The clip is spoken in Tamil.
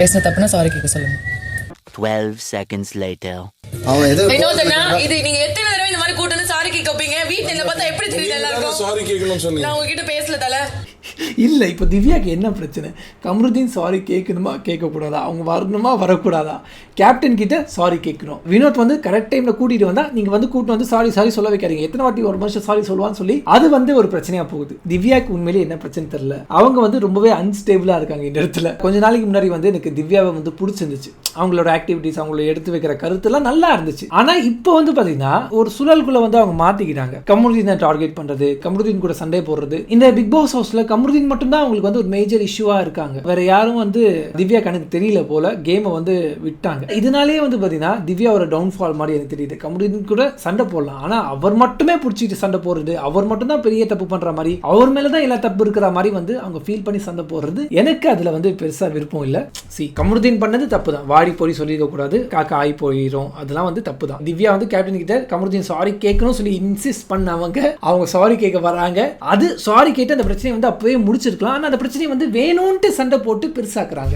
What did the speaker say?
பேசின தப்புனா சாரி கேட்க சொல்லுங்க. 12 seconds later. இது நீங்க எத்தனை தடவை இந்த மாதிரி கூட்டணும் சாரி கேட்பீங்க? வீட்டுல பார்த்தா எப்படி தெரியுது எல்லாருக்கும்? சாரி கேட்கணும்னு சொன்னீங்க. நான் உங்ககிட்ட பேசல தல. இல்லை, இப்போ திவ்யாக்கு என்ன பிரச்சனை? கமருதீன் சாரி கேட்கணுமா கேட்கக்கூடாதா? அவங்க வரணுமா வரக்கூடாதா? கேப்டன் கிட்ட சாரி கேட்கணும். வினோத் வந்து கரெக்ட் டைமில் கூட்டிகிட்டு வந்தால் நீங்கள் வந்து கூட்டு வந்து சாரி சொல்ல வைக்காதீங்க. எத்தனை வாட்டி ஒரு மனுஷன் சாரி சொல்லுவான்னு சொல்லி அது வந்து ஒரு பிரச்சனையாக போகுது. திவ்யாவுக்கு உண்மையிலே என்ன பிரச்சனை தெரியல. அவங்க வந்து ரொம்பவே அன்ஸ்டேபிளாக இருக்காங்க இந்த இடத்துல. கொஞ்ச நாளைக்கு முன்னாடி வந்து எனக்கு திவ்யாவை வந்து பிடிச்சிருந்துச்சு. அவங்களோட ஆக்டிவிட்டிஸ், அவங்களோட எடுத்து வைக்கிற கருத்துலாம் நல்லா இருந்துச்சு. ஆனால் இப்போ வந்து பார்த்தீங்கன்னா ஒரு சுழலுக்குள்ள வந்து அவங்க மாற்றிக்கிட்டாங்க. கமருதீனை டார்கெட் பண்ணுறது, கமருதீன் கூட சண்டை போடுறது. இந்த பிக் பாஸ் ஹவுஸில் கமருதீன் மட்டும்தான் அவங்களுக்கு வந்து ஒரு மேஜர் இஷ்யூவா இருக்காங்க. வேற யாரும் வந்து திவ்யா கணக்கு தெரியல போல கேமை வந்து விட்டாங்க. இதனாலேயே வந்து பாத்தீங்கன்னா திவ்யாவோட டவுன்ஃபால் மாதிரி எனக்கு தெரியுது. கமருதீன் கூட சண்டை போடலாம், ஆனா அவர் மட்டுமே பிடிச்சிட்டு சண்டை போடுறது, அவர் மட்டும் தான் பெரிய தப்பு பண்ற மாதிரி, அவர் மேலதான் எல்லா தப்பு இருக்கிற மாதிரி வந்து அவங்க ஃபீல் பண்ணி சண்டை போடுறது எனக்கு அதுல வந்து பெருசா விருப்பம் இல்ல. கமருதீன் பண்ணது தப்பு தான். வாடி போய் சொல்லிட கூடாது, காக்கா ஆகி போயிடும், அதெல்லாம் வந்து தப்பு தான். திவ்யா வந்து கேப்டன் கிட்ட கமருதீன் சாரி கேட்கணும் சொல்லி இன்சிஸ்ட் பண்ணவங்க அவங்க சாரி கேட்க வராங்க. அது சாரி கேட்டு அந்த பிரச்சனை வந்து அப்பவே முடிச்சிருக்கலாம். ஆனால் அந்த பிரச்சனையை வந்து வேணும்ன்ட்டு சண்டை போட்டு பெருசாக்குறாங்க.